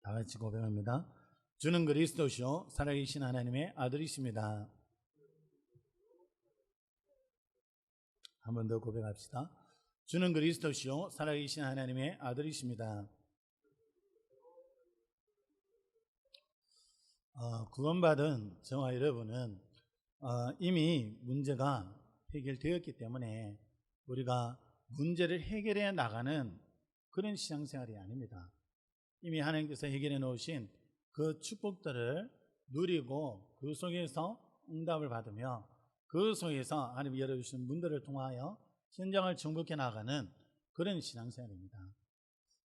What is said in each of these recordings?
다 같이 고백합니다. 주는 그리스도시요 살아계신 하나님의 아들이십니다. 한 번 더 고백합시다. 주는 그리스도시요 살아계신 하나님의 아들이십니다. 구원받은 저와 여러분은 이미 문제가 해결되었기 때문에 우리가 문제를 해결해 나가는 그런 신앙생활이 아닙니다. 이미 하나님께서 해결해 놓으신 그 축복들을 누리고 그 속에서 응답을 받으며 그 속에서 하나님이 열어주신 문들을 통하여 현장을 정복해 나가는 그런 신앙생활입니다.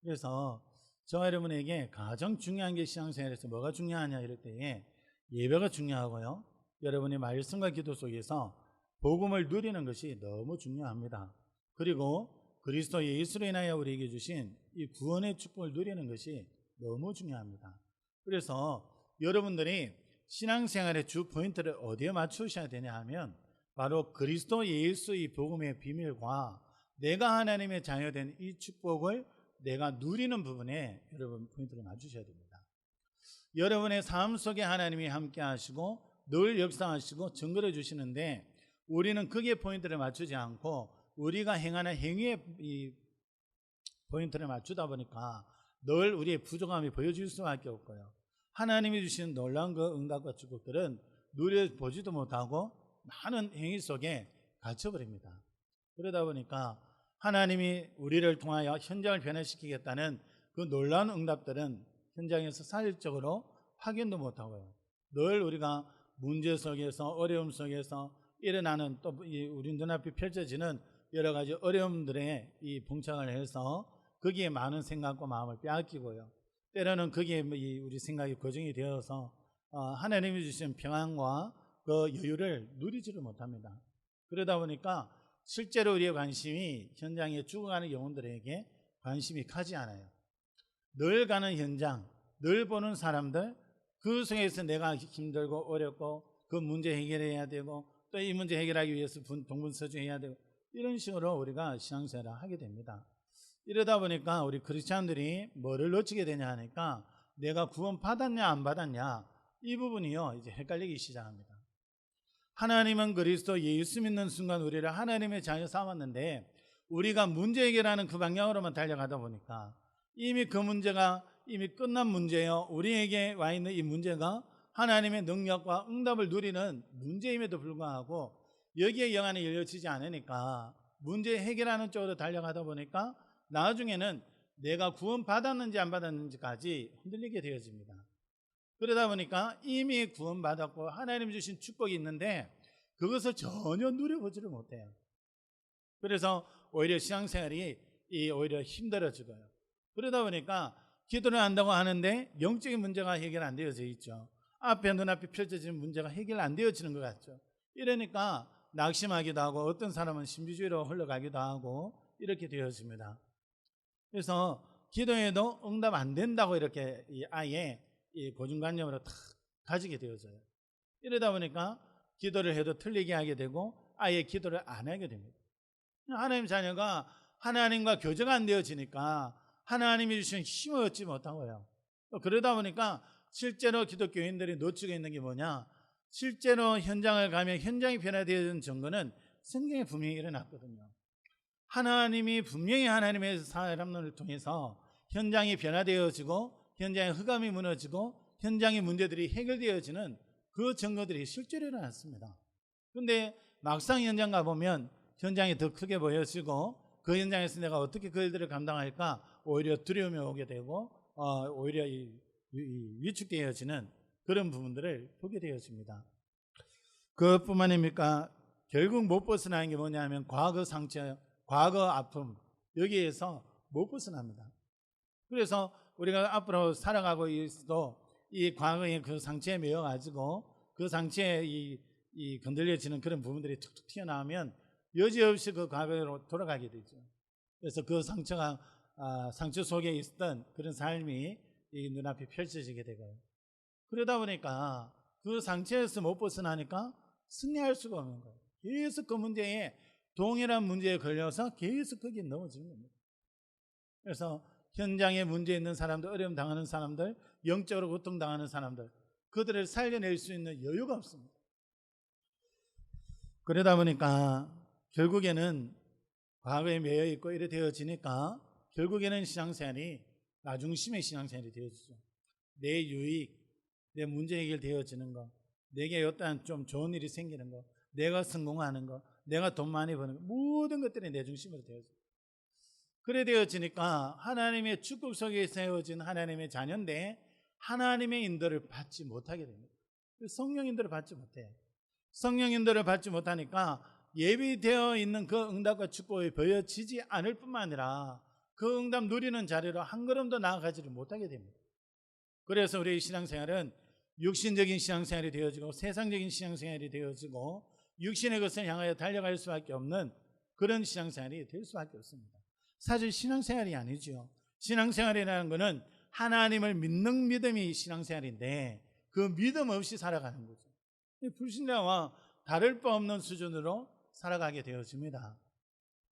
그래서 저와 여러분에게 가장 중요한 게 신앙생활에서 뭐가 중요하냐 이럴 때에 예배가 중요하고요, 여러분의 말씀과 기도 속에서 복음을 누리는 것이 너무 중요합니다. 그리고 그리스도 예수로 인하여 우리에게 주신 이 구원의 축복을 누리는 것이 너무 중요합니다. 그래서 여러분들이 신앙생활의 주 포인트를 어디에 맞추셔야 되냐 하면 바로 그리스도 예수의 복음의 비밀과 내가 하나님의 자녀된 이 축복을 내가 누리는 부분에 여러분 포인트를 맞추셔야 됩니다. 여러분의 삶 속에 하나님이 함께 하시고 늘 역사하시고 증거해 주시는데 우리는 거기에 포인트를 맞추지 않고 우리가 행하는 행위에 이 포인트를 맞추다 보니까 늘 우리의 부족함이 보여질 수밖에 없고요, 하나님이 주시는 놀라운 그 응답과 축복들은 누려보지도 못하고 많은 행위 속에 갇혀버립니다. 그러다 보니까 하나님이 우리를 통하여 현장을 변화시키겠다는 그 놀라운 응답들은 현장에서 사실적으로 확인도 못하고요, 늘 우리가 문제 속에서 어려움 속에서 일어나는 또 우리 눈앞에 펼쳐지는 여러 가지 어려움들에 이 봉착을 해서 거기에 많은 생각과 마음을 빼앗기고요, 때로는 거기에 우리 생각이 고정이 되어서 하나님이 주신 평안과 그 여유를 누리지를 못합니다. 그러다 보니까 실제로 우리의 관심이 현장에 죽어가는 영혼들에게 관심이 가지 않아요. 늘 가는 현장, 늘 보는 사람들, 그 속에서 내가 힘들고 어렵고 그 문제 해결해야 되고 또 이 문제 해결하기 위해서 동분서주해야 되고 이런 식으로 우리가 신앙생활을 하게 됩니다. 이러다 보니까 우리 크리스찬들이 뭐를 놓치게 되냐 하니까 내가 구원 받았냐 안 받았냐 이 부분이요 이제 헷갈리기 시작합니다. 하나님은 그리스도 예수 믿는 순간 우리를 하나님의 자녀 삼았는데 우리가 문제 해결하는 그 방향으로만 달려가다 보니까 이미 그 문제가 이미 끝난 문제예요. 우리에게 와 있는 이 문제가 하나님의 능력과 응답을 누리는 문제임에도 불구하고 여기에 영안이 열려지지 않으니까 문제 해결하는 쪽으로 달려가다 보니까 나중에는 내가 구원 받았는지 안 받았는지까지 흔들리게 되어집니다. 그러다 보니까 이미 구원 받았고 하나님 주신 축복이 있는데 그것을 전혀 누려보지를 못해요. 그래서 오히려 신앙생활이 오히려 힘들어지고요. 그러다 보니까 기도를 한다고 하는데 영적인 문제가 해결 안 되어져 있죠. 앞에 눈앞에 펼쳐지는 문제가 해결 안 되어지는 것 같죠. 이러니까 낙심하기도 하고 어떤 사람은 신비주의로 흘러가기도 하고 이렇게 되어집니다. 그래서 기도해도 응답 안 된다고 이렇게 아예 고정관념으로 탁 가지게 되어져요. 이러다 보니까 기도를 해도 틀리게 하게 되고 아예 기도를 안 하게 됩니다. 하나님 자녀가 하나님과 교제가 안 되어지니까 하나님이 주신 힘을 얻지 못하고요. 그러다 보니까 실제로 기독교인들이 놓치고 있는 게 뭐냐, 실제로 현장을 가면 현장이 변화되어진 증거는 성경에 분명히 일어났거든요. 하나님이 분명히 하나님의 사람들을 통해서 현장이 변화되어지고 현장의 흑암이 무너지고 현장의 문제들이 해결되어지는 그 증거들이 실제로 일어났습니다. 그런데 막상 현장 가보면 현장이 더 크게 보여지고 그 현장에서 내가 어떻게 그 일들을 감당할까 오히려 두려움이 오게 되고 오히려 위축되어지는 그런 부분들을 보게 되었습니다. 그뿐만 아닙니까? 결국 못 벗어나는 게 뭐냐면 과거 상처, 과거 아픔, 여기에서 못 벗어납니다. 그래서 우리가 앞으로 살아가고 있어도 이 과거의 그 상처에 매여가지고 그 상처에 이 건들려지는 그런 부분들이 툭툭 튀어나오면 여지없이 그 과거로 돌아가게 되죠. 그래서 그 상처가 상처 속에 있었던 그런 삶이 이 눈앞에 펼쳐지게 되고요. 그러다 보니까 그 상처에서 못 벗어나니까 승리할 수가 없는 거예요. 계속 그 문제에 동일한 문제에 걸려서 계속 거기에 넘어지는 겁니다. 그래서 현장에 문제 있는 사람들, 어려움 당하는 사람들, 영적으로 고통당하는 사람들, 그들을 살려낼 수 있는 여유가 없습니다. 그러다 보니까 결국에는 과거에 매여 있고 이래 되어지니까 결국에는 신앙생활이 나중심의 신앙생활이 되어지죠. 내 유익, 내 문제 해결되어지는 거, 내게 어떤 좀 좋은 일이 생기는 거, 내가 성공하는 거, 내가 돈 많이 버는 거, 모든 것들이 내 중심으로 되어져요. 그래 되어지니까 하나님의 축복 속에 세워진 하나님의 자녀인데 하나님의 인도를 받지 못하게 됩니다. 성령 인도를 받지 못해요. 성령 인도를 받지 못하니까 예비되어 있는 그 응답과 축복이 보여지지 않을 뿐만 아니라 그 응답 누리는 자리로 한 걸음도 나아가지를 못하게 됩니다. 그래서 우리의 신앙생활은 육신적인 신앙생활이 되어지고 세상적인 신앙생활이 되어지고 육신의 것을 향하여 달려갈 수밖에 없는 그런 신앙생활이 될 수밖에 없습니다. 사실 신앙생활이 아니죠. 신앙생활이라는 것은 하나님을 믿는 믿음이 신앙생활인데 그 믿음 없이 살아가는 거죠. 불신자와 다를 바 없는 수준으로 살아가게 되어집니다.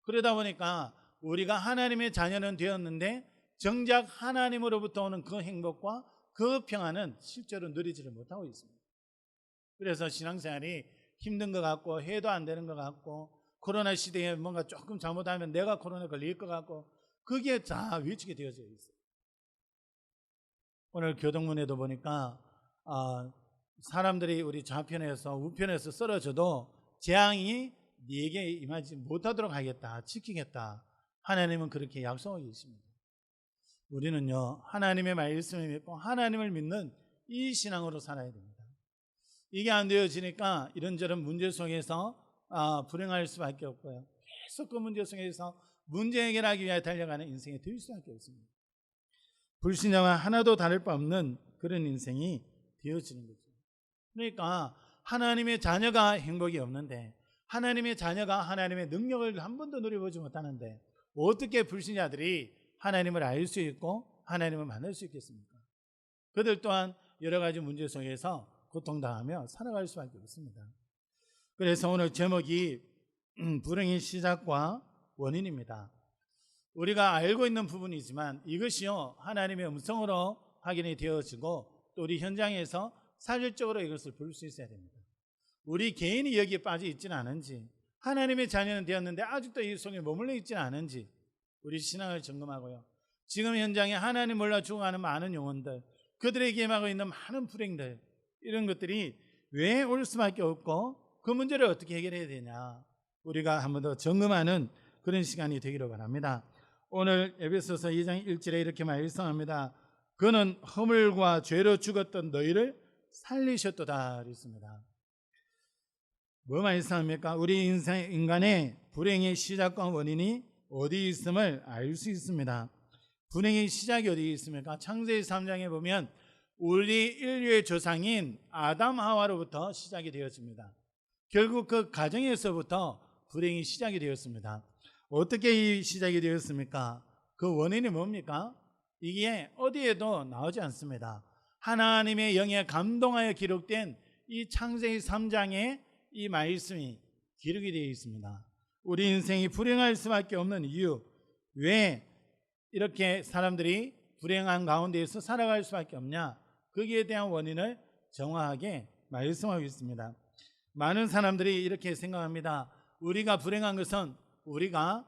그러다 보니까 우리가 하나님의 자녀는 되었는데 정작 하나님으로부터 오는 그 행복과 그 평안은 실제로 누리지를 못하고 있습니다. 그래서 신앙생활이 힘든 것 같고 해도 안 되는 것 같고 코로나 시대에 뭔가 조금 잘못하면 내가 코로나에 걸릴 것 같고 그게 다 위축이 되어져 있어요. 오늘 교동문에도 보니까 사람들이 우리 좌편에서 우편에서 쓰러져도 재앙이 네게 임하지 못하도록 하겠다, 지키겠다. 하나님은 그렇게 약속하고 계십니다. 우리는요 하나님의 말씀을 믿고 하나님을 믿는 이 신앙으로 살아야 됩니다. 이게 안 되어지니까 이런저런 문제 속에서 불행할 수밖에 없고요. 계속 그 문제 속에서 문제 해결하기 위해 달려가는 인생이 될 수밖에 없습니다. 불신자와 하나도 다를 바 없는 그런 인생이 되어지는 거죠. 그러니까 하나님의 자녀가 행복이 없는데 하나님의 자녀가 하나님의 능력을 한 번도 누려보지 못하는데 어떻게 불신자들이 하나님을 알 수 있고 하나님을 만날 수 있겠습니까? 그들 또한 여러 가지 문제 속에서 고통당하며 살아갈 수밖에 없습니다. 그래서 오늘 제목이 불행의 시작과 원인입니다. 우리가 알고 있는 부분이지만 이것이요 하나님의 음성으로 확인이 되어지고 또 우리 현장에서 사실적으로 이것을 볼 수 있어야 됩니다. 우리 개인이 여기에 빠져 있지는 않은지 하나님의 자녀는 되었는데 아직도 이 속에 머물러 있지는 않은지 우리 신앙을 점검하고요. 지금 현장에 하나님 몰라 죽어가는 많은 영혼들, 그들에게 임하고 있는 많은 불행들, 이런 것들이 왜 올 수밖에 없고 그 문제를 어떻게 해결해야 되냐, 우리가 한 번 더 점검하는 그런 시간이 되기를 바랍니다. 오늘 에베소서 2장 1절에 이렇게 말씀합니다. 그는 허물과 죄로 죽었던 너희를 살리셨도다 그랬습니다. 뭐 말씀합니까? 우리 인간의 불행의 시작과 원인이 어디 있음을 알 수 있습니다. 불행의 시작이 어디 있습니까? 창세기 3장에 보면 우리 인류의 조상인 아담 하와로부터 시작이 되었습니다. 결국 그 가정에서부터 불행이 시작이 되었습니다. 어떻게 이 시작이 되었습니까? 그 원인이 뭡니까? 이게 어디에도 나오지 않습니다. 하나님의 영에 감동하여 기록된 이 창세기 3장에 이 말씀이 기록이 되어 있습니다. 우리 인생이 불행할 수밖에 없는 이유, 왜 이렇게 사람들이 불행한 가운데에서 살아갈 수밖에 없냐, 거기에 대한 원인을 정확하게 말씀하고 있습니다. 많은 사람들이 이렇게 생각합니다. 우리가 불행한 것은 우리가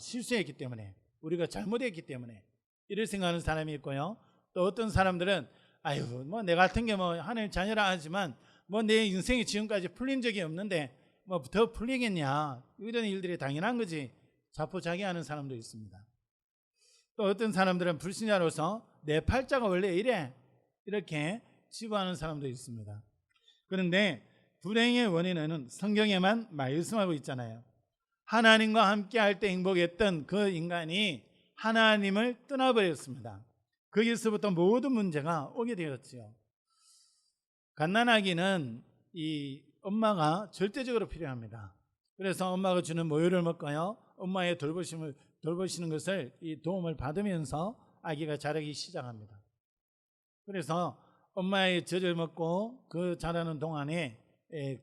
실수했기 때문에, 우리가 잘못했기 때문에, 이렇게 생각하는 사람이 있고요. 또 어떤 사람들은 아유 뭐 내 같은 게 뭐 하나님 자녀라 하지만 뭐 내 인생이 지금까지 풀린 적이 없는데 뭐 더 풀리겠냐, 이런 일들이 당연한 거지, 자포자기하는 사람도 있습니다. 또 어떤 사람들은 불신자로서 내 팔자가 원래 이래, 이렇게 치부하는 사람도 있습니다. 그런데 불행의 원인은 성경에만 말씀하고 있잖아요. 하나님과 함께 할 때 행복했던 그 인간이 하나님을 떠나버렸습니다. 거기서부터 모든 문제가 오게 되었지요. 갓난아기는 이 엄마가 절대적으로 필요합니다. 그래서 엄마가 주는 모유를 먹고요, 엄마의 돌보시는 것을 이 도움을 받으면서 아기가 자라기 시작합니다. 그래서 엄마의 젖을 먹고 그 자라는 동안에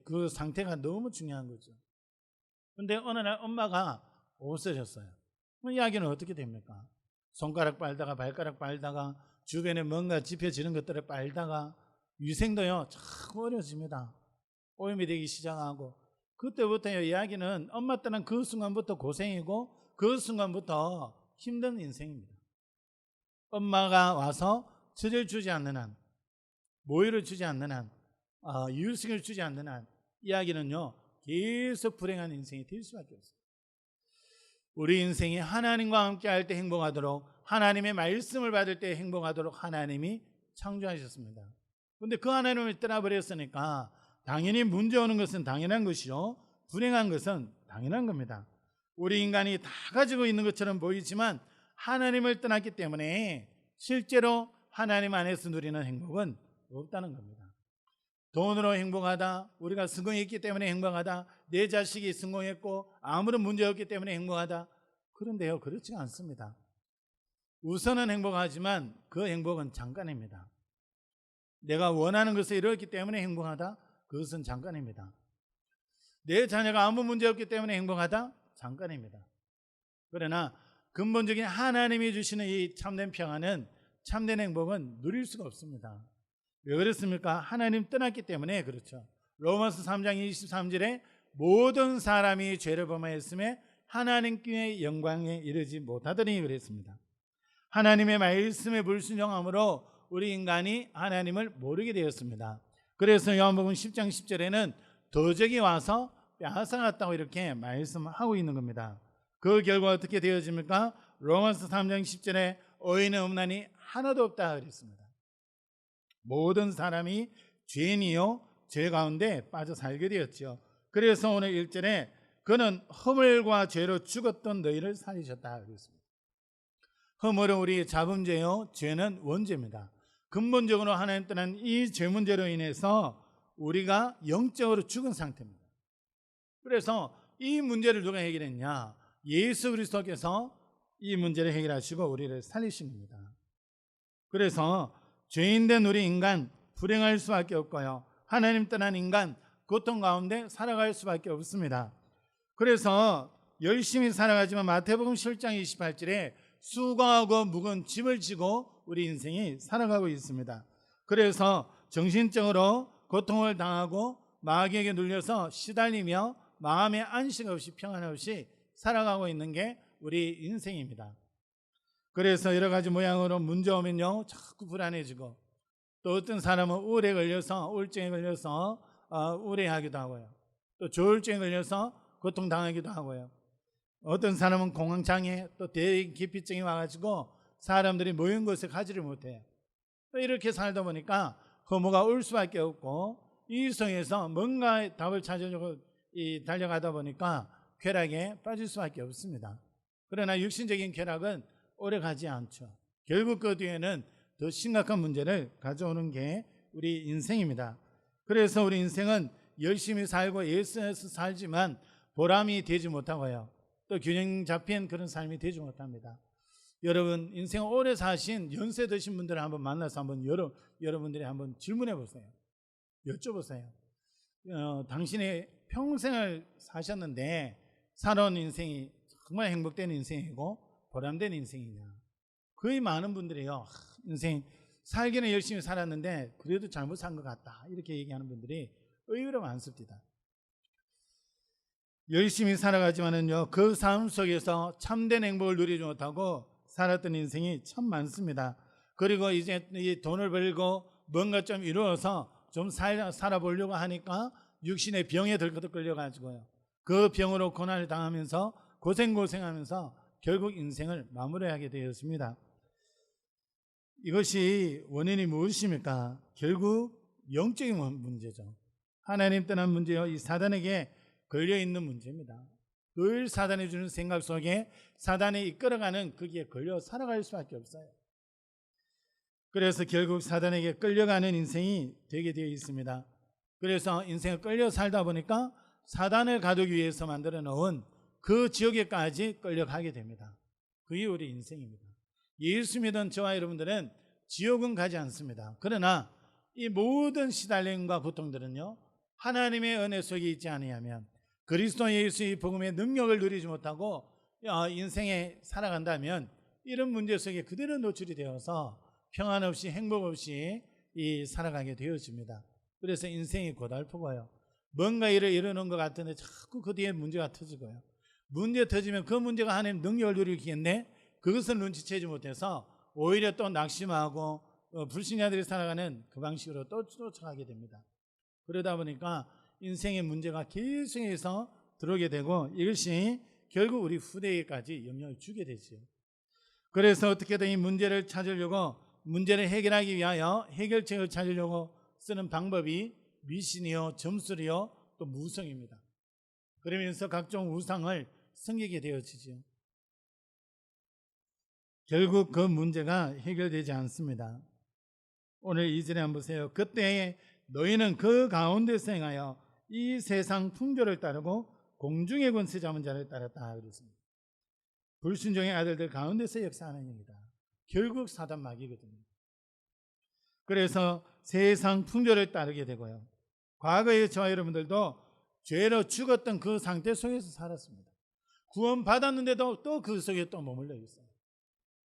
그 상태가 너무 중요한 거죠. 그런데 어느 날 엄마가 없어졌어요. 이 아기는 어떻게 됩니까? 손가락 빨다가 발가락 빨다가 주변에 뭔가 짚혀지는 것들을 빨다가 위생도요 참 어려워집니다. 오염이 되기 시작하고 그때부터 이야기는 엄마 때는 그 순간부터 고생이고 그 순간부터 힘든 인생입니다. 엄마가 와서 젖을 주지 않는 한, 모유를 주지 않는 한, 이유식을 주지 않는 한 이야기는요 계속 불행한 인생이 될 수밖에 없어요. 우리 인생이 하나님과 함께 할 때 행복하도록, 하나님의 말씀을 받을 때 행복하도록 하나님이 창조하셨습니다. 그런데 그 하나님을 떠나버렸으니까 당연히 문제 오는 것은 당연한 것이요, 불행한 것은 당연한 겁니다. 우리 인간이 다 가지고 있는 것처럼 보이지만 하나님을 떠났기 때문에 실제로 하나님 안에서 누리는 행복은 없다는 겁니다. 돈으로 행복하다, 우리가 성공했기 때문에 행복하다, 내 자식이 성공했고 아무런 문제 없기 때문에 행복하다, 그런데요 그렇지 않습니다. 우선은 행복하지만 그 행복은 잠깐입니다. 내가 원하는 것을 이뤘기 때문에 행복하다, 그것은 잠깐입니다. 내 자녀가 아무 문제 없기 때문에 행복하다, 잠깐입니다. 그러나 근본적인 하나님이 주시는 이 참된 평안은, 참된 행복은 누릴 수가 없습니다. 왜 그렇습니까? 하나님 떠났기 때문에 그렇죠. 로마서 3장 23절에 모든 사람이 죄를 범하였음에 하나님께 영광에 이르지 못하더니 그랬습니다. 하나님의 말씀에 불순종함으로 우리 인간이 하나님을 모르게 되었습니다. 그래서 요한복음 10장 10절에는 도적이 와서 빼앗아갔다고 이렇게 말씀하고 있는 겁니다. 그 결과 어떻게 되어집니까? 로마서 3장 10절에 의인은 없나니 하나도 없다 그랬습니다. 모든 사람이 죄인이요 죄 가운데 빠져 살게 되었죠. 그래서 오늘 1절에 그는 허물과 죄로 죽었던 너희를 살리셨다 그랬습니다. 허물은 우리 자범죄요, 죄는 원죄입니다. 근본적으로 하나님 떠난 이 죄 문제로 인해서 우리가 영적으로 죽은 상태입니다. 그래서 이 문제를 누가 해결했냐? 예수 그리스도께서 이 문제를 해결하시고 우리를 살리신 겁니다. 그래서 죄인된 우리 인간 불행할 수밖에 없고요, 하나님 떠난 인간 고통 가운데 살아갈 수밖에 없습니다. 그래서 열심히 살아가지만 마태복음 7장 28절에 수고하고 무거운 짐을 지고 우리 인생이 살아가고 있습니다. 그래서 정신적으로 고통을 당하고 마귀에게 눌려서 시달리며 마음의 안식 없이 평안 없이 살아가고 있는 게 우리 인생입니다. 그래서 여러 가지 모양으로 문제 오면요 자꾸 불안해지고, 또 어떤 사람은 우울에 걸려서, 우울증에 걸려서 우울해하기도 하고요, 또 조울증에 걸려서 고통당하기도 하고요, 어떤 사람은 공황장애, 또 대기피증이 와가지고 사람들이 모인 곳에 가지를 못해요. 또 이렇게 살다 보니까 허무가 올 수밖에 없고, 이 속에서 뭔가 답을 찾으려고 달려가다 보니까 쾌락에 빠질 수밖에 없습니다. 그러나 육신적인 쾌락은 오래 가지 않죠. 결국 그 뒤에는 더 심각한 문제를 가져오는 게 우리 인생입니다. 그래서 우리 인생은 열심히 살고 예수에서 살지만 보람이 되지 못하고요, 또 균형 잡힌 그런 삶이 되지 못합니다. 여러분 인생 오래 사신 연세 드신 분들을 한번 만나서 한번 여러분들이 한번 질문해 보세요. 여쭤보세요. 당신의 평생을 사셨는데 살아온 인생이 정말 행복된 인생이고 보람된 인생이냐? 거의 많은 분들이요, 인생 살기는 열심히 살았는데 그래도 잘못 산 것 같다 이렇게 얘기하는 분들이 의외로 많습니다. 열심히 살아가지만은요 그 삶 속에서 참된 행복을 누리지 못하고 살았던 인생이 참 많습니다. 그리고 이제 이 돈을 벌고 뭔가 좀 이루어서 좀 살아보려고 하니까 육신의 병에 덜커덕 걸려가지고요, 그 병으로 고난을 당하면서 고생하면서 결국 인생을 마무리하게 되었습니다. 이것이 원인이 무엇입니까? 결국 영적인 문제죠. 하나님 떠난 문제요, 이 사단에게 걸려있는 문제입니다. 늘 사단이 주는 생각 속에 사단이 이끌어가는 거기에 걸려 살아갈 수밖에 없어요. 그래서 결국 사단에게 끌려가는 인생이 되게 되어 있습니다. 그래서 인생을 끌려 살다 보니까 사단을 가두기 위해서 만들어 놓은 그 지옥에까지 끌려가게 됩니다. 그게 우리 인생입니다. 예수 믿은 저와 여러분들은 지옥은 가지 않습니다. 그러나 이 모든 시달림과 고통들은요 하나님의 은혜 속에 있지 아니하면, 그리스도 예수의 복음의 능력을 누리지 못하고 인생에 살아간다면 이런 문제 속에 그대로 노출이 되어서 평안 없이 행복 없이 살아가게 되어집니다. 그래서 인생이 고달프고요. 뭔가 일을 이루는 것 같은데 자꾸 그 뒤에 문제가 터지고요. 문제 터지면 그 문제가 하나님 능력을 누리겠네, 그것을 눈치채지 못해서 오히려 또 낙심하고 불신자들이 살아가는 그 방식으로 또 쫓아가게 됩니다. 그러다 보니까 인생의 문제가 계속해서 들어오게 되고 이것이 결국 우리 후대에까지 영향을 주게 되죠. 그래서 어떻게든 이 문제를 찾으려고, 문제를 해결하기 위하여 해결책을 찾으려고 쓰는 방법이 미신이요, 점술이요, 또 무성입니다. 그러면서 각종 우상을 섬기게 되어지죠. 결국 그 문제가 해결되지 않습니다. 오늘 2절에 한번 보세요. 그때 너희는 그 가운데서 행하여 이 세상 풍조를 따르고 공중의 권세 잡은 자를 따랐다 그랬습니다. 불순종의 아들들 가운데서 역사하는 일이다. 결국 사단 마귀거든요. 그래서 세상 풍조를 따르게 되고요. 과거의 저와 여러분들도 죄로 죽었던 그 상태 속에서 살았습니다. 구원 받았는데도 또 그 속에 또 머물러 있어요.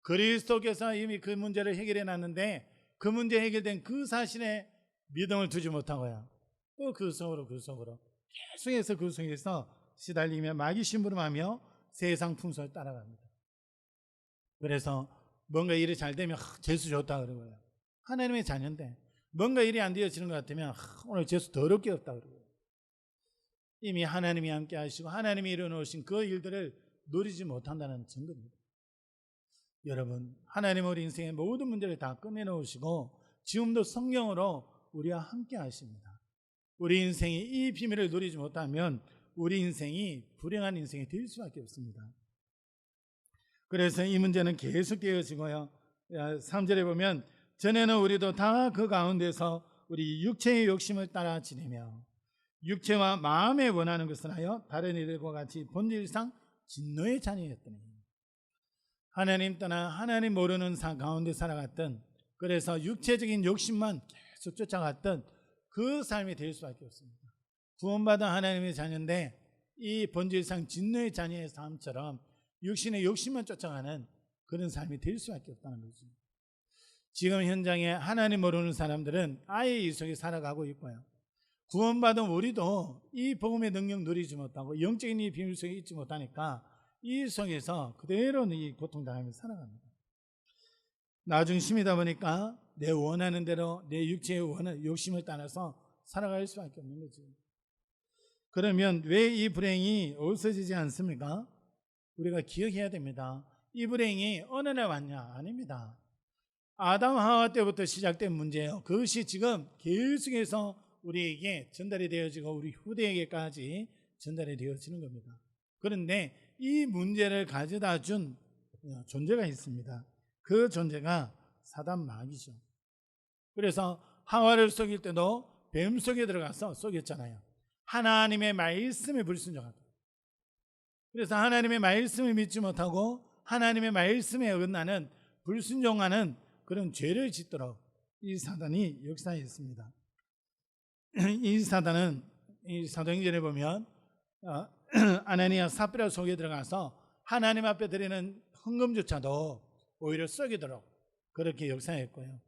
그리스도께서 이미 그 문제를 해결해 놨는데 그 문제 해결된 그 사실에 믿음을 두지 못하고요. 또 그 속으로 계속해서 그 속에서 시달리며 마귀 심부름하며 세상 풍속을 따라갑니다. 그래서 뭔가 일이 잘 되면 재수 좋다 그러고요. 하나님의 자녀인데 뭔가 일이 안 되어지는 것 같으면 오늘 재수 더럽게 없다 그러고요. 이미 하나님이 함께 하시고 하나님이 이루어놓으신 그 일들을 누리지 못한다는 증거입니다. 여러분, 하나님 우리 인생의 모든 문제를 다 끝내놓으시고 지금도 성령으로 우리와 함께 하십니다. 우리 인생이 이 비밀을 누리지 못하면 우리 인생이 불행한 인생이 될 수밖에 없습니다. 그래서 이 문제는 계속 되어지고요. 3절에 보면 전에는 우리도 다 그 가운데서 우리 육체의 욕심을 따라 지내며 육체와 마음에 원하는 것을 하여 다른 이들과 같이 본질상 진노의 자녀였더니 하나님 떠나 하나님 모르는 가운데 살아갔던, 그래서 육체적인 욕심만 계속 쫓아갔던 그 삶이 될 수밖에 없습니다. 구원받은 하나님의 자녀인데 이 본질상 진노의 자녀의 삶처럼 육신의 욕심만 쫓아가는 그런 삶이 될 수밖에 없다는 거죠. 지금 현장에 하나님 모르는 사람들은 아예 이 속에 살아가고 있고요. 구원받은 우리도 이 복음의 능력 누리지 못하고 영적인 이 비밀 속에 있지 못하니까 이 속에서 그대로 이 고통당하면서 살아갑니다. 나중심이다 보니까 내 원하는 대로 내 육체의 욕심을 따라서 살아갈 수밖에 없는 거죠. 그러면 왜 이 불행이 없어지지 않습니까? 우리가 기억해야 됩니다. 이 불행이 어느 날 왔냐? 아닙니다. 아담 하와 때부터 시작된 문제예요. 그것이 지금 계속해서 우리에게 전달이 되어지고 우리 후대에게까지 전달이 되어지는 겁니다. 그런데 이 문제를 가져다 준 존재가 있습니다. 그 존재가 사단 마귀죠. 그래서 하와를 속일 때도 뱀 속에 들어가서 속였잖아요. 하나님의 말씀에 불순종하다. 그래서 하나님의 말씀을 믿지 못하고 하나님의 말씀에 어긋나는 불순종하는 그런 죄를 짓도록 이 사단이 역사했습니다. 이 사단은 이 사도행전에 보면 아나니아 삽비라 속에 들어가서 하나님 앞에 드리는 헌금조차도 오히려 썩이도록 그렇게 역사했고요.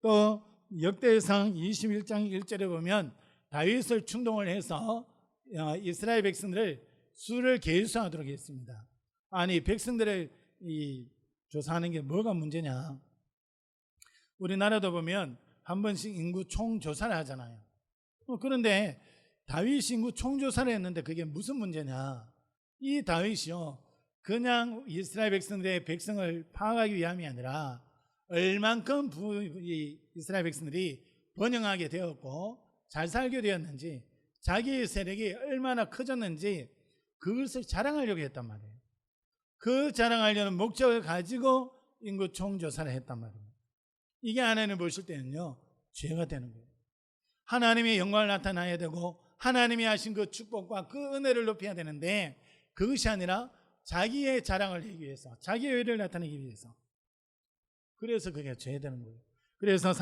또 역대상 21장 1절에 보면 다윗을 충동을 해서 이스라엘 백성들을 수를 계수하도록 했습니다. 아니 백성들을 조사하는 게 뭐가 문제냐? 우리나라도 보면 한 번씩 인구 총조사를 하잖아요. 그런데 다윗이 인구 총조사를 했는데 그게 무슨 문제냐? 이 다윗이요 그냥 이스라엘 백성들의 백성을 파악하기 위함이 아니라 얼만큼 이스라엘 백성들이 번영하게 되었고 잘 살게 되었는지 자기의 세력이 얼마나 커졌는지 그것을 자랑하려고 했단 말이에요. 그 자랑하려는 목적을 가지고 인구 총조사를 했단 말이에요. 이게 하나님을 보실 때는요 죄가 되는 거예요. 하나님의 영광을 나타나야 되고 하나님이 하신 그 축복과 그 은혜를 높여야 되는데 그것이 아니라 자기의 자랑을 하기 위해서 자기의 의를 나타내기 위해서, 그래서 그게 죄되는 거예요. 그래서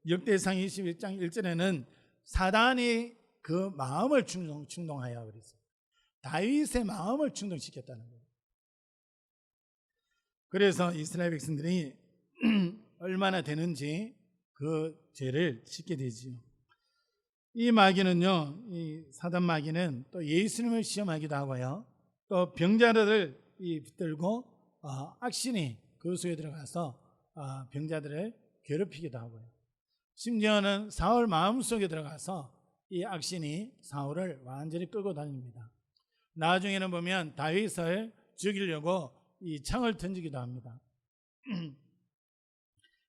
역대상 21장 1절에는 사단이 그 마음을 충동하여 그랬어요. 다윗의 마음을 충동시켰다는 거예요. 그래서 이스라엘 백성들이 얼마나 되는지 그 죄를 짓게 되지요. 이 마귀는요, 이 사단 마귀는 또 예수님을 시험하기도 하고요, 또 병자들을 붙들고 악신이 그 속에 들어가서 병자들을 괴롭히기도 하고요. 심지어는 사울 마음속에 들어가서 이 악신이 사울을 완전히 끌고 다닙니다. 나중에는 보면 다윗을 죽이려고 이 창을 던지기도 합니다.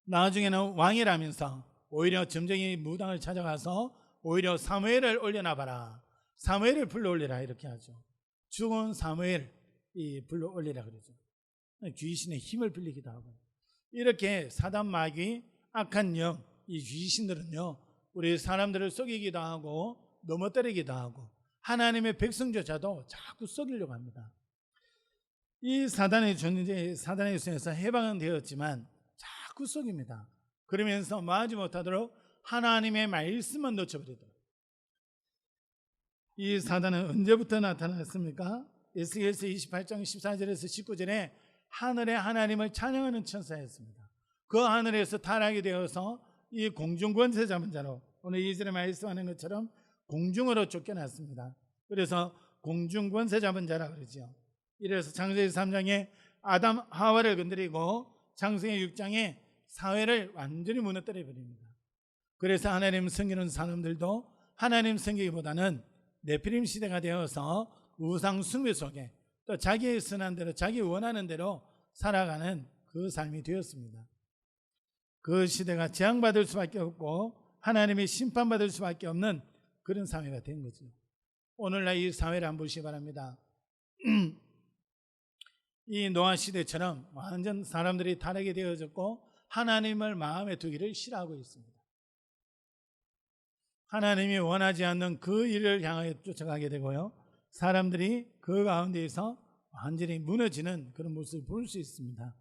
나중에는 왕이라면서 오히려 점쟁이 무당을 찾아가서 오히려 사무엘을 올려놔봐라, 사무엘을 불러올리라 이렇게 하죠. 죽은 사무엘 불러올리라 그러죠. 귀신의 힘을 빌리기도 하고, 이렇게 사단 마귀 악한 영, 이 귀신들은요 우리 사람들을 속이기도 하고 넘어뜨리기도 하고 하나님의 백성조차도 자꾸 속이려고 합니다. 이 사단의 존재, 사단의 손에서 해방은 되었지만 자꾸 속입니다. 그러면서 마지 못하도록 하나님의 말씀만 놓쳐버리도록. 이 사단은 언제부터 나타났습니까? 에스겔서 28장 14절에서 19절에 하늘에 하나님을 찬양하는 천사였습니다. 그 하늘에서 타락이 되어서 이 공중 권세 잡은 자로, 오늘 이절에 말씀하는 것처럼 공중으로 쫓겨났습니다. 그래서 공중 권세 잡은 자라 그러죠. 이래서 창세기 3장에 아담 하와를 건드리고 창세기 6장에 사회를 완전히 무너뜨려 버립니다. 그래서 하나님 섬기는 사람들도 하나님 섬기기보다는 네피림 시대가 되어서 우상 숭배 속에 또 자기의 선한 대로 자기 원하는 대로 살아가는 그 삶이 되었습니다. 그 시대가 재앙받을 수밖에 없고 하나님이 심판받을 수밖에 없는 그런 사회가 된 거죠. 오늘날 이 사회를 한번 보시기 바랍니다. 이 노아 시대처럼 완전 사람들이 다르게 되어졌고 하나님을 마음에 두기를 싫어하고 있습니다. 하나님이 원하지 않는 그 일을 향하여 쫓아가게 되고요, 사람들이 그 가운데에서 완전히 무너지는 그런 모습을 볼 수 있습니다.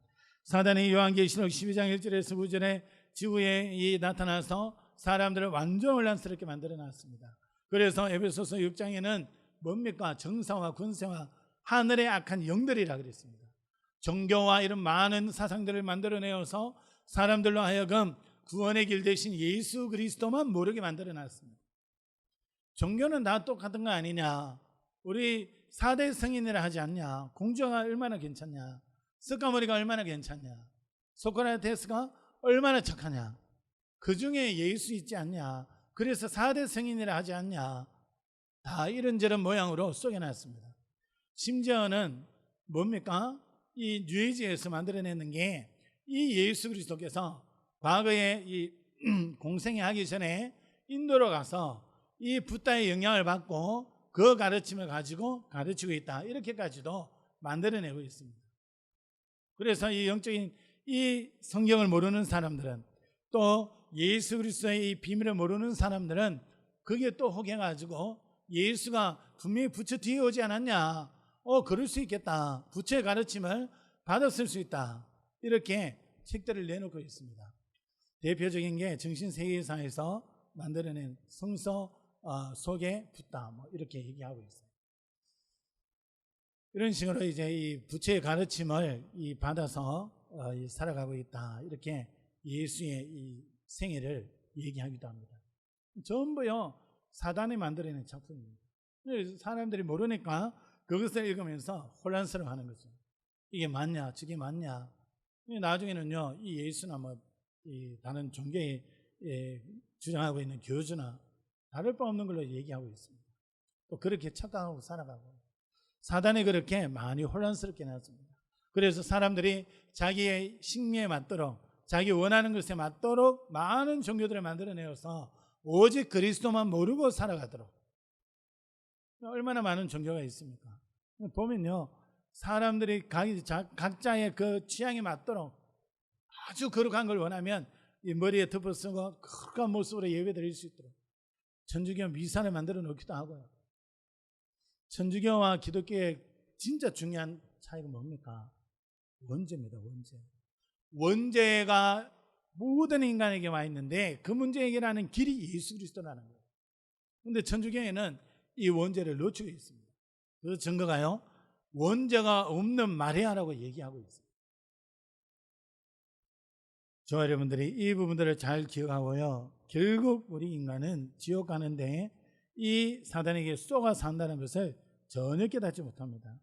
사단이 요한계시록 12장 1절에서 9절에 지구에 나타나서 사람들을 완전 혼란스럽게 만들어놨습니다. 그래서 에베소서 6장에는 뭡니까? 정사와 군세와 하늘의 악한 영들이라 그랬습니다. 종교와 이런 많은 사상들을 만들어내어서 사람들로 하여금 구원의 길 대신 예수 그리스도만 모르게 만들어놨습니다. 종교는 다 똑같은 거 아니냐, 우리 4대 성인이라 하지 않냐, 공주가 얼마나 괜찮냐, 스카머리가 얼마나 괜찮냐, 소크라테스가 얼마나 착하냐, 그 중에 예수 있지 않냐, 그래서 4대 성인이라 하지 않냐, 다 이런저런 모양으로 속여놨습니다. 심지어는 뭡니까? 이 뉴에이지에서 만들어내는 게 이 예수 그리스도께서 과거에 이 공생애 하기 전에 인도로 가서 이 붓다의 영향을 받고 그 가르침을 가지고 가르치고 있다, 이렇게까지도 만들어내고 있습니다. 그래서 이 영적인 이 성경을 모르는 사람들은, 또 예수 그리스도의 이 비밀을 모르는 사람들은 그게 또 혹해가지고 예수가 분명히 부처 뒤에 오지 않았냐, 그럴 수 있겠다, 부처의 가르침을 받았을 수 있다, 이렇게 책들을 내놓고 있습니다. 대표적인 게 정신세계사에서 만들어낸 성서 속에 붓다, 이렇게 얘기하고 있어요. 이런 식으로 이제 이 부처의 가르침을 받아서 살아가고 있다, 이렇게 예수의 이 생애를 얘기하기도 합니다. 전부요 사단이 만들어낸 작품입니다. 사람들이 모르니까 그것을 읽으면서 혼란스러워하는 거죠. 이게 맞냐, 저게 맞냐. 나중에는요 이 예수나 이 다른 종교에 주장하고 있는 교주나 다를 바 없는 걸로 얘기하고 있습니다. 또 그렇게 착각하고 살아가고, 사단이 그렇게 많이 혼란스럽게 해놨습니다. 그래서 사람들이 자기의 식미에 맞도록, 자기 원하는 것에 맞도록 많은 종교들을 만들어내어서 오직 그리스도만 모르고 살아가도록. 얼마나 많은 종교가 있습니까? 보면요 사람들이 각자의 그 취향에 맞도록 아주 거룩한 걸 원하면 이 머리에 덮어 쓰고 거룩한 모습으로 예배 드릴 수 있도록 천주교 미사를 만들어 놓기도 하고요. 천주교와 기독교의 진짜 중요한 차이가 뭡니까? 원죄입니다. 원죄가 모든 인간에게 와 있는데 그 문제 해결하는 길이 예수 그리스도라는 거예요. 그런데 천주교에는 이 원죄를 놓치고 있습니다. 그 증거가요 원죄가 없는 마리아라고 얘기하고 있어요. 저와 여러분들이 이 부분들을 잘 기억하고요, 결국 우리 인간은 지옥 가는데 이 사단에게 쏘가 산다는 것을 전혀 깨닫지 못합니다.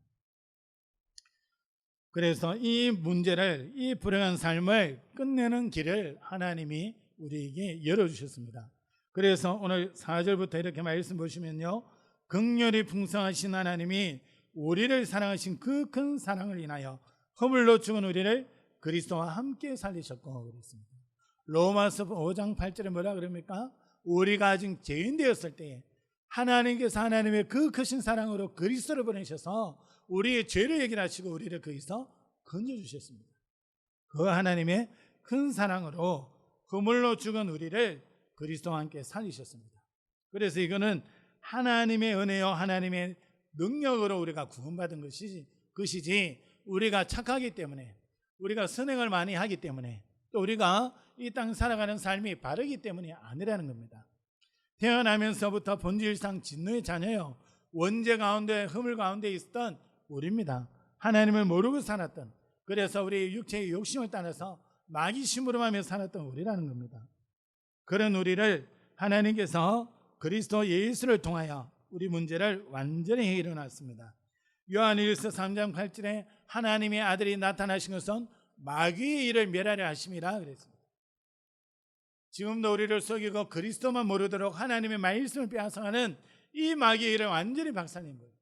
그래서 이 문제를, 이 불행한 삶을 끝내는 길을 하나님이 우리에게 열어주셨습니다. 그래서 오늘 4절부터 이렇게 말씀 보시면요, 긍휼이 풍성하신 하나님이 우리를 사랑하신 그 큰 사랑을 인하여 허물로 죽은 우리를 그리스도와 함께 살리셨고 그랬습니다. 로마서 5장 8절에 뭐라 그럽니까? 우리가 아직 죄인 되었을 때에 하나님께서 하나님의 그 크신 사랑으로 그리스도를 보내셔서 우리의 죄를 해결하시고 우리를 거기서 건져주셨습니다. 그 하나님의 큰 사랑으로 허물로 죽은 우리를 그리스도와 함께 살리셨습니다. 그래서 이거는 하나님의 은혜요, 하나님의 능력으로 우리가 구원받은 것이지 우리가 착하기 때문에, 우리가 선행을 많이 하기 때문에, 또 우리가 이 땅 살아가는 삶이 바르기 때문이 아니라는 겁니다. 태어나면서부터 본질상 진노의 자녀요, 원죄 가운데, 허물 가운데 있었던 우리입니다. 하나님을 모르고 살았던, 그래서 우리 육체의 욕심을 따라서 마귀 심부름하며 살았던 우리라는 겁니다. 그런 우리를 하나님께서 그리스도 예수를 통하여 우리 문제를 완전히 해결해 놨습니다. 요한일서 3장 8절에 하나님의 아들이 나타나신 것은 마귀의 일을 멸하려 하심이라 그랬습니다. 지금도 우리를 속이고 그리스도만 모르도록 하나님의 말씀을 빼앗아가는 이 마귀의 일을 완전히 박살낸 거예요.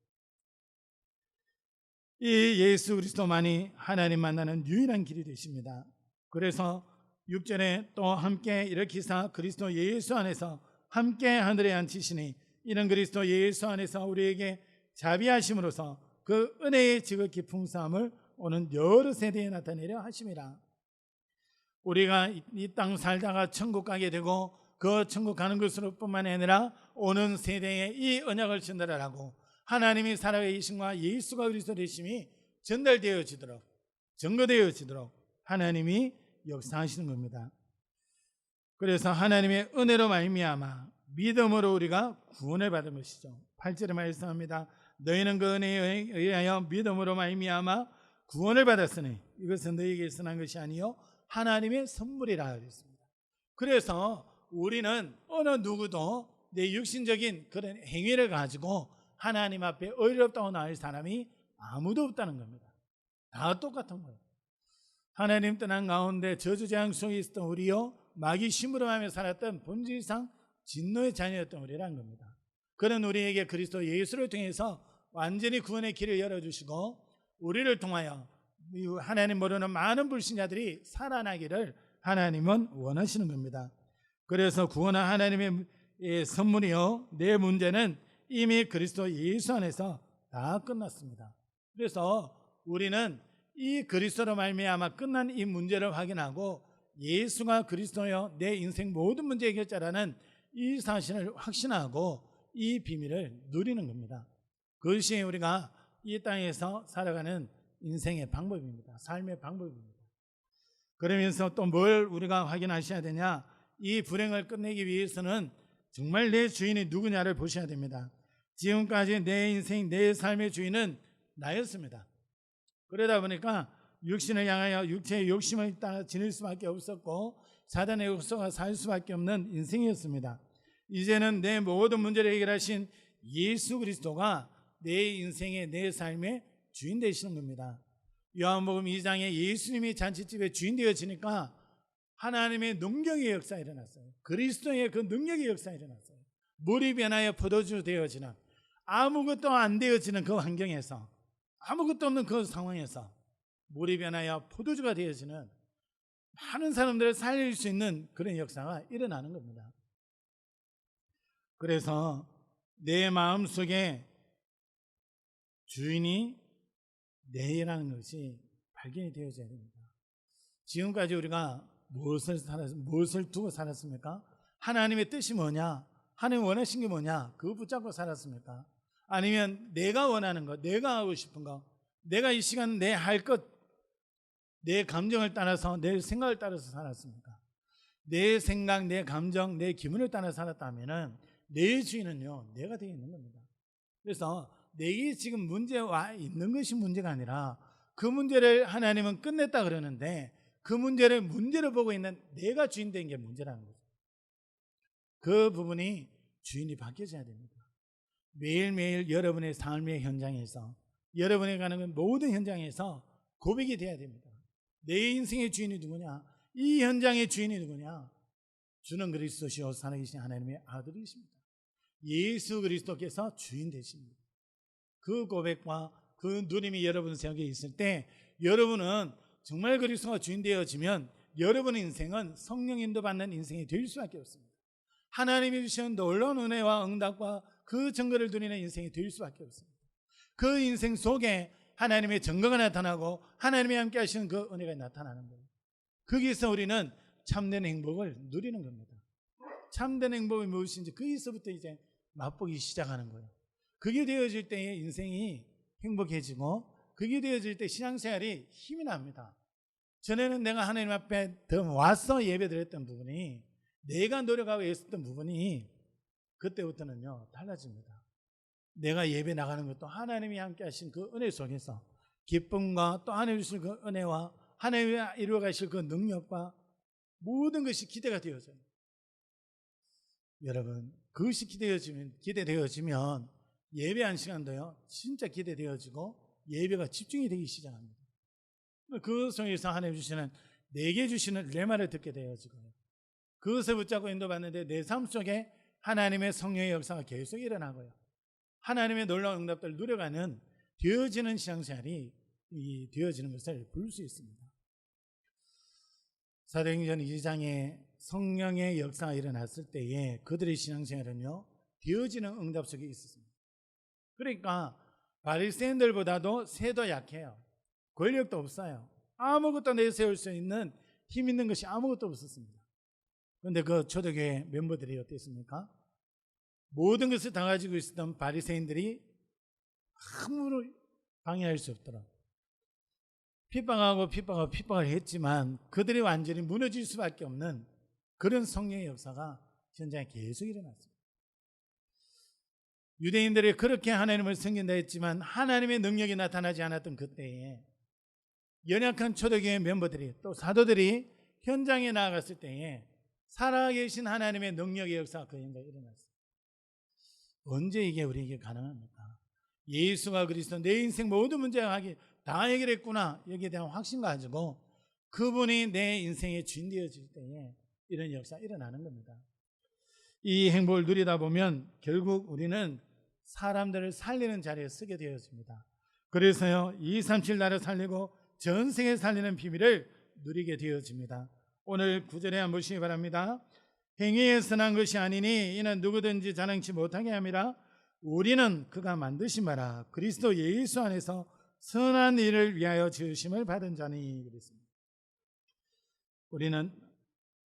이 예수 그리스도만이 하나님 만나는 유일한 길이 되십니다. 그래서 6절에 또 함께 일으키사 그리스도 예수 안에서 함께 하늘에 앉히시니 이는 그리스도 예수 안에서 우리에게 자비하심으로써 그 은혜의 지극히 풍성함을 오는 여러 세대에 나타내려 하심이라. 우리가 이 땅 살다가 천국 가게 되고 그 천국 가는 것으로 뿐만 아니라 오는 세대에 이 언약을 전달하라고 하나님이 살아계심과 예수가 그리스도 되심이 전달되어지도록, 증거되어지도록 하나님이 역사하시는 겁니다. 그래서 하나님의 은혜로 말미암아 믿음으로 우리가 구원을 받은 것이죠. 8절에 말씀합니다. 너희는 그 은혜에 의하여 믿음으로 말미암아 구원을 받았으니 이것은 너희에게서 난 것이 아니요 하나님의 선물이라 그랬습니다. 그래서 우리는 어느 누구도 내 육신적인 그런 행위를 가지고 하나님 앞에 어렵다고 나올 사람이 아무도 없다는 겁니다. 다 똑같은 거예요. 하나님 떠난 가운데 저주재앙 속에 있었던 우리요, 마귀 심부름하며 살았던 본질상 진노의 자녀였던 우리라는 겁니다. 그런 우리에게 그리스도 예수를 통해서 완전히 구원의 길을 열어주시고 우리를 통하여 하나님 모르는 많은 불신자들이 살아나기를 하나님은 원하시는 겁니다. 그래서 구원한 하나님의 선물이요, 내 문제는 이미 그리스도 예수 안에서 다 끝났습니다. 그래서 우리는 이 그리스도로 말미암아 끝난 이 문제를 확인하고 예수가 그리스도여 내 인생 모든 문제 해결자라는 이 사실을 확신하고 이 비밀을 누리는 겁니다. 그것이 우리가 이 땅에서 살아가는 인생의 방법입니다. 삶의 방법입니다. 그러면서 또 뭘 우리가 확인하셔야 되냐? 이 불행을 끝내기 위해서는 정말 내 주인이 누구냐를 보셔야 됩니다. 지금까지 내 인생, 내 삶의 주인은 나였습니다. 그러다 보니까 육신을 향하여 육체의 욕심을 따라 지낼 수밖에 없었고 사단의 욕소가 살 수밖에 없는 인생이었습니다. 이제는 내 모든 문제를 해결하신 예수 그리스도가 내 인생의, 내 삶의 주인 되시는 겁니다. 요한복음 2장에 예수님이 잔치집의 주인 되어지니까 하나님의 능력의 역사가 일어났어요. 그리스도의 그 능력의 역사가 일어났어요. 물이 변하여 포도주 되어지는, 아무것도 안 되어지는 그 환경에서, 아무것도 없는 그 상황에서 물이 변하여 포도주가 되어지는, 많은 사람들을 살릴 수 있는 그런 역사가 일어나는 겁니다. 그래서 내 마음속에 주인이 내라는 것이 발견이 되어져야 됩니다. 지금까지 우리가 무엇을 두고 살았습니까? 하나님의 뜻이 뭐냐? 하나님 원하신 게 뭐냐? 그거 붙잡고 살았습니까? 아니면 내가 원하는 것, 내가 하고 싶은 것, 내가 이 시간 내 할 것, 내 감정을 따라서, 내 생각을 따라서 살았습니까? 내 생각, 내 감정, 내 기분을 따라 살았다면 내 주인은요, 내가 되어 있는 겁니다. 그래서 내게 지금 문제와 있는 것이 문제가 아니라 그 문제를 하나님은 끝냈다 그러는데 그 문제를 문제로 보고 있는 내가 주인 된 게 문제라는 거죠. 그 부분이 주인이 바뀌어져야 됩니다. 매일매일 여러분의 삶의 현장에서, 여러분이 가는 모든 현장에서 고백이 돼야 됩니다. 내 인생의 주인이 누구냐? 이 현장의 주인이 누구냐? 주는 그리스도시요 살아계신 하나님의 아들이십니다. 예수 그리스도께서 주인 되십니다. 그 고백과 그 누림이 여러분 속에 있을 때 여러분은 정말 그리스도가 주인 되어지면 여러분의 인생은 성령 인도받는 인생이 될 수밖에 없습니다. 하나님이 주시는 놀라운 은혜와 응답과 그 증거를 누리는 인생이 될 수밖에 없습니다. 그 인생 속에 하나님의 증거가 나타나고 하나님이 함께 하시는 그 은혜가 나타나는 거예요. 거기서 우리는 참된 행복을 누리는 겁니다. 참된 행복이 무엇인지 거기서부터 이제 맛보기 시작하는 거예요. 그게 되어질 때에 인생이 행복해지고, 그게 되어질 때 신앙생활이 힘이 납니다. 전에는 내가 하나님 앞에 와서 예배드렸던 부분이, 내가 노력하고 애썼던 부분이 그때부터는요 달라집니다. 내가 예배 나가는 것도 하나님이 함께 하신 그 은혜 속에서 기쁨과 또 하나님이 주실 그 은혜와 하나님이 이루어 가실 그 능력과 모든 것이 기대가 되어져요. 여러분, 그것이 기대되어지면 예배한 시간도요 진짜 기대되어지고 예배가 집중이 되기 시작합니다. 그 속에서 하나님 주시는, 내게 주시는 레마를 듣게 되어지고요, 그것을 붙잡고 인도받는데 내 삶 속에 하나님의 성령의 역사가 계속 일어나고요, 하나님의 놀라운 응답들을 누려가는 되어지는 신앙생활이 되어지는 것을 볼 수 있습니다. 사도행전 2장에 성령의 역사가 일어났을 때에 그들의 신앙생활은요 되어지는 응답 속에 있었습니다. 그러니까 바리새인들보다도 세도 약해요. 권력도 없어요. 아무것도 내세울 수 있는 힘 있는 것이 아무것도 없었습니다. 그런데 그 초대교회 멤버들이 어땠습니까? 모든 것을 다 가지고 있었던 바리새인들이 아무로 방해할 수 없더라. 핍박을 했지만 그들이 완전히 무너질 수밖에 없는 그런 성령의 역사가 현장에 계속 일어났습니다. 유대인들이 그렇게 하나님을 섬긴다 했지만 하나님의 능력이 나타나지 않았던 그때에 연약한 초대교회 멤버들이, 또 사도들이 현장에 나아갔을 때에 살아계신 하나님의 능력의 역사가 그 현장에 일어났습니다. 언제 이게 우리에게 가능합니까? 예수가 그리스도, 내 인생 모든 문제가 다 해결했구나, 여기에 대한 확신 가지고 그분이 내 인생의 주인 되어질 때에 이런 역사가 일어나는 겁니다. 이 행복을 누리다 보면 결국 우리는 사람들을 살리는 자리에 서게 되었습니다. 그래서요 237 나를 살리고 전 세계 살리는 비밀을 누리게 되어집니다. 오늘 9절에 한번 보시기 바랍니다. 행위에 선한 것이 아니니 이는 누구든지 자랑치 못하게 함이라. 우리는 그가 만드신 바라 그리스도 예수 안에서 선한 일을 위하여 지으심을 받은 자니. 그랬습니다. 우리는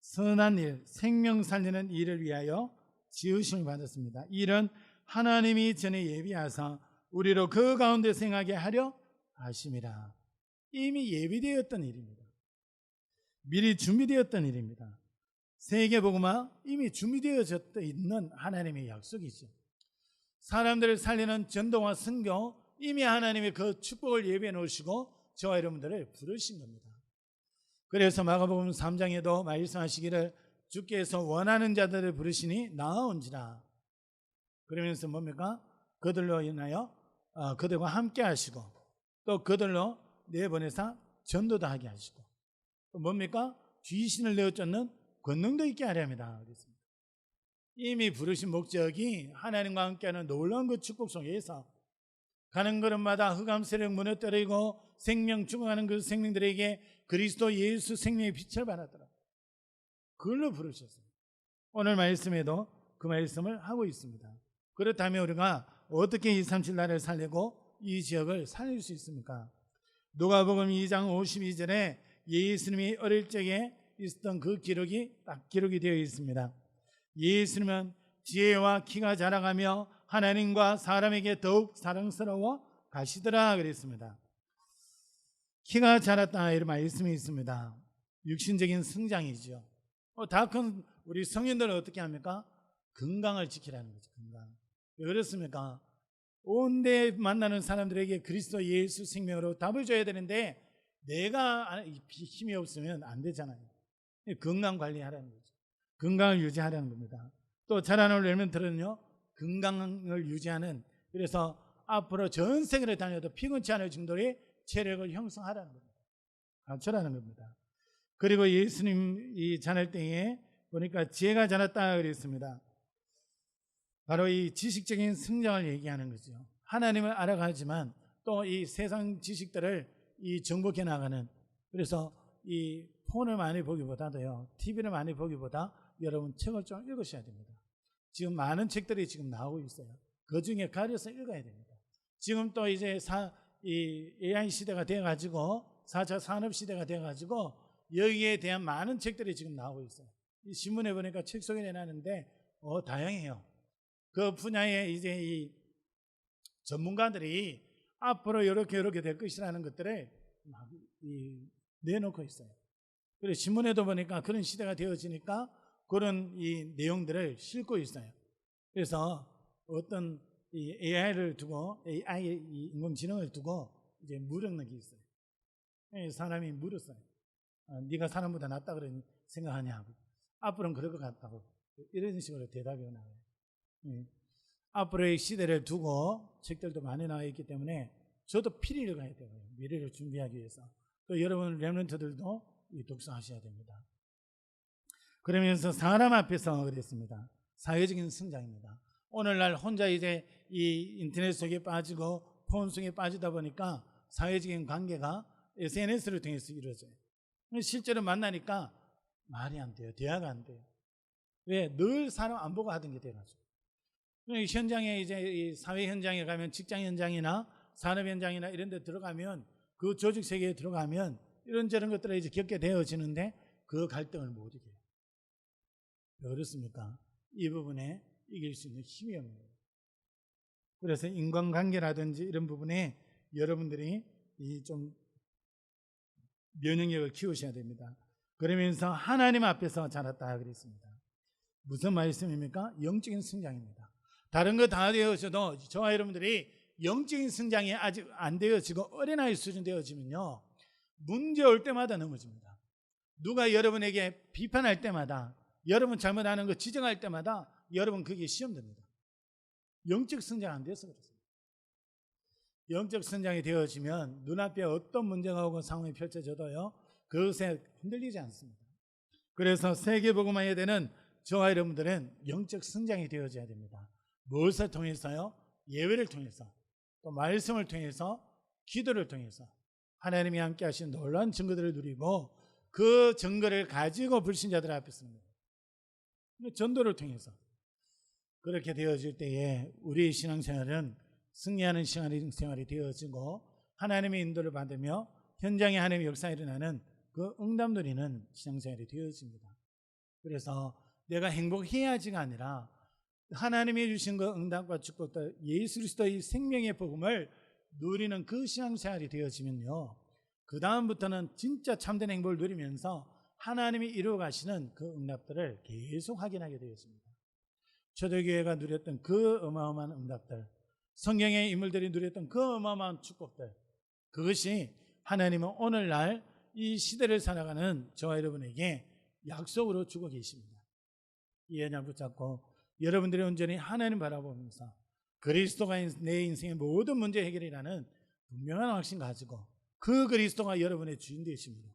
선한 일, 생명 살리는 일을 위하여 지으심을 받았습니다. 일은 하나님이 전에 예비하사 우리로 그 가운데 생하게 하려 하심이라. 이미 예비되었던 일입니다. 미리 준비되었던 일입니다. 세계복음화 이미 준비되어져 있는 하나님의 약속이죠. 사람들을 살리는 전도와 선교, 이미 하나님의 그 축복을 예비해 놓으시고 저와 여러분들을 부르신 겁니다. 그래서 마가복음 3장에도 말씀하시기를 주께서 원하는 자들을 부르시니 나아온지라. 그러면서 뭡니까? 그들로 인하여 그들과 함께 하시고 또 그들로 내보내사 전도도 하게 하시고 또 뭡니까? 귀신을 내어쫓는 권능도 있게 하려 합니다. 그랬습니다. 이미 부르신 목적이 하나님과 함께하는 놀라운 그 축복 속에서 가는 걸음마다 흑암 세력 무너뜨리고 생명 죽어가는 그 생명들에게 그리스도 예수 생명의 빛을 발하더라. 그걸로 부르셨어요. 오늘 말씀에도 그 말씀을 하고 있습니다. 그렇다면 우리가 어떻게 237 나라를 살리고 이 지역을 살릴 수 있습니까? 누가복음 2장 52절에 예수님이 어릴 적에 있었던 그 기록이 딱 기록이 되어 있습니다. 예수님은 지혜와 키가 자라가며 하나님과 사람에게 더욱 사랑스러워 가시더라 그랬습니다. 키가 자랐다 이런 말씀이 있습니다. 육신적인 성장이죠. 다 큰 우리 성인들은 어떻게 합니까? 건강을 지키라는 거죠. 건강. 왜 그렇습니까? 온데 만나는 사람들에게 그리스도 예수 생명으로 답을 줘야 되는데 내가 힘이 없으면 안 되잖아요. 건강 관리하라는 거죠. 건강을 유지하라는 겁니다. 또 자라나는 렘넌트는요, 건강을 유지하는, 그래서 앞으로 전 세계를 다녀도 피곤치 않을 정도의 체력을 형성하라는 겁니다. 갖추라는 겁니다. 그리고 예수님이 자랄 때에 보니까 지혜가 자랐다 그랬습니다. 바로 이 지식적인 성장을 얘기하는 거죠. 하나님을 알아가지만 또 이 세상 지식들을 이 정복해 나가는, 그래서 이 폰을 많이 보기보다도요, TV를 많이 보기보다 여러분 책을 좀 읽으셔야 됩니다. 지금 많은 책들이 지금 나오고 있어요. 그 중에 가려서 읽어야 됩니다. 지금 또 이제 이 AI 시대가 되어가지고 4차 산업 시대가 되어가지고 여기에 대한 많은 책들이 지금 나오고 있어요. 이 신문에 보니까 책 소개를 해놨는데 다양해요. 그 분야에 이제 이 전문가들이 앞으로 이렇게 될 것이라는 것들을 막 내놓고 있어요. 그래서 신문에도 보니까 그런 시대가 되어지니까 그런 이 내용들을 싣고 있어요. 그래서 어떤 이 AI를 두고, AI 인공지능을 두고 이제 물었는 게 있어요. 사람이 물었어요. 네가 사람보다 낫다 그런 생각하냐고. 앞으로는 그럴 것 같다고. 이런 식으로 대답이 나와요. 앞으로의 시대를 두고 책들도 많이 나와 있기 때문에 저도 필히 읽어야 돼요. 미래를 준비하기 위해서. 또 여러분 렘넌트들도 독서하셔야 됩니다. 그러면서 사람 앞에서 그랬습니다. 사회적인 성장입니다. 오늘날 혼자 이제 이 인터넷 속에 빠지고 폰 속에 빠지다 보니까 사회적인 관계가 SNS를 통해서 이루어져요. 실제로 만나니까 말이 안 돼요. 대화가 안 돼요. 왜? 늘 사람 안 보고 하던 게 돼가지고. 현장에 이제 이 사회 현장에 가면, 직장 현장이나 산업 현장이나 이런 데 들어가면, 그 조직 세계에 들어가면 이런저런 것들을 이제 겪게 되어지는데 그 갈등을 못 이겨요. 왜 그렇습니까? 이 부분에 이길 수 있는 힘이 없는 거예요. 그래서 인간관계라든지 이런 부분에 여러분들이 좀 면역력을 키우셔야 됩니다. 그러면서 하나님 앞에서 자랐다 그랬습니다. 무슨 말씀입니까? 영적인 성장입니다. 다른 거 다 되어져도 저와 여러분들이 영적인 성장이 아직 안 되어지고 어린아이 수준 되어지면요, 문제 올 때마다 넘어집니다. 누가 여러분에게 비판할 때마다, 여러분 잘못하는 거 지적할 때마다 여러분 그게 시험 됩니다. 영적 성장 안 돼서 그렇습니다. 영적 성장이 되어지면 눈앞에 어떤 문제가 오고 상황이 펼쳐져도요, 그것에 흔들리지 않습니다. 그래서 세계복음화에 되는 저와 여러분들은 영적 성장이 되어져야 됩니다. 무엇을 통해서요? 예배를 통해서, 또 말씀을 통해서, 기도를 통해서 하나님이 함께 하신 놀라운 증거들을 누리고, 그 증거를 가지고 불신자들 앞에 섭니다. 전도를 통해서 그렇게 되어질 때에 우리의 신앙생활은 승리하는 신앙생활이 되어지고, 하나님의 인도를 받으며 현장에 하나님의 역사가 일어나는 그 응답 누리는 신앙생활이 되어집니다. 그래서 내가 행복해야지가 아니라 하나님이 주신 그 응답과 축복들, 예수 그리스도의 생명의 복음을 누리는 그 신앙생활이 되어지면요, 그 다음부터는 진짜 참된 행복을 누리면서 하나님이 이루어 가시는 그 응답들을 계속 확인하게 되었습니다. 초대교회가 누렸던 그 어마어마한 응답들, 성경의 인물들이 누렸던 그 어마어마한 축복들, 그것이 하나님은 오늘날 이 시대를 살아가는 저와 여러분에게 약속으로 주고 계십니다. 이 언약 붙잡고 여러분들이 온전히 하나님 바라보면서 그리스도가 내 인생의 모든 문제 해결이라는 분명한 확신 가지고, 그 그리스도가 여러분의 주인 되십니다.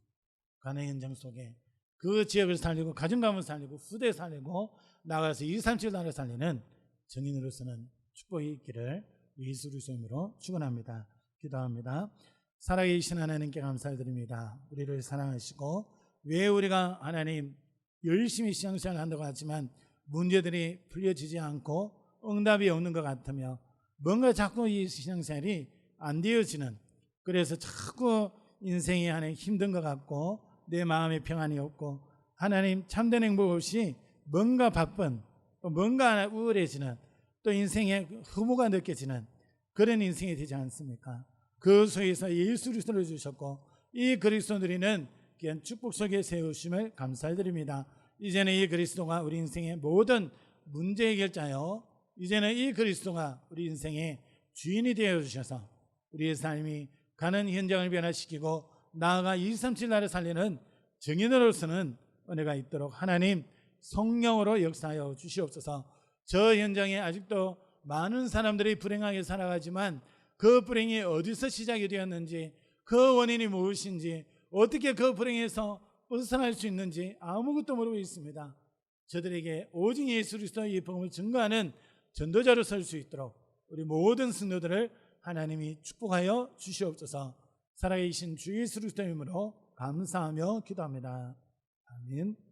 가나안 현장 속에 그 지역을 살리고, 가정감을 살리고, 후대 살리고, 나가서 237 나라를 살리는 정인으로서는 축복이 있기를 예수 그리스도의 이름으로 축원합니다. 기도합니다. 살아계신 하나님께 감사드립니다. 우리를 사랑하시고, 왜 우리가 하나님 열심히 신앙생활을 한다고 하지만 문제들이 풀려지지 않고 응답이 없는 것 같으며, 뭔가 자꾸 이 신앙생활이 안 되어지는, 그래서 자꾸 인생이 하나님 힘든 것 같고 내 마음에 평안이 없고 하나님 참된 행복 없이 뭔가 바쁜, 뭔가 우울해지는, 또 인생에 허무가 느껴지는 그런 인생이 되지 않습니까? 그 속에서 예수 그리스도를 주셨고, 이 그리스도 누리는 귀한 축복 속에 세우심을 감사드립니다. 이제는 이 그리스도가 우리 인생의 모든 문제 해결자요, 이제는 이 그리스도가 우리 인생의 주인이 되어 주셔서 우리의 삶이 가는 현장을 변화시키고 나아가 237 나라를 살리는 증인으로서는 은혜가 있도록 하나님 성령으로 역사하여 주시옵소서. 저 현장에 아직도 많은 사람들이 불행하게 살아가지만 그 불행이 어디서 시작이 되었는지, 그 원인이 무엇인지, 어떻게 그 불행에서 벗어날 수 있는지 아무것도 모르고 있습니다. 저들에게 오직 예수 그리스도의 복음을 증거하는 전도자로 설 수 있도록 우리 모든 성도들을 하나님이 축복하여 주시옵소서. 살아계신 주 예수 그리스도의 이름으로 감사하며 기도합니다. 아멘.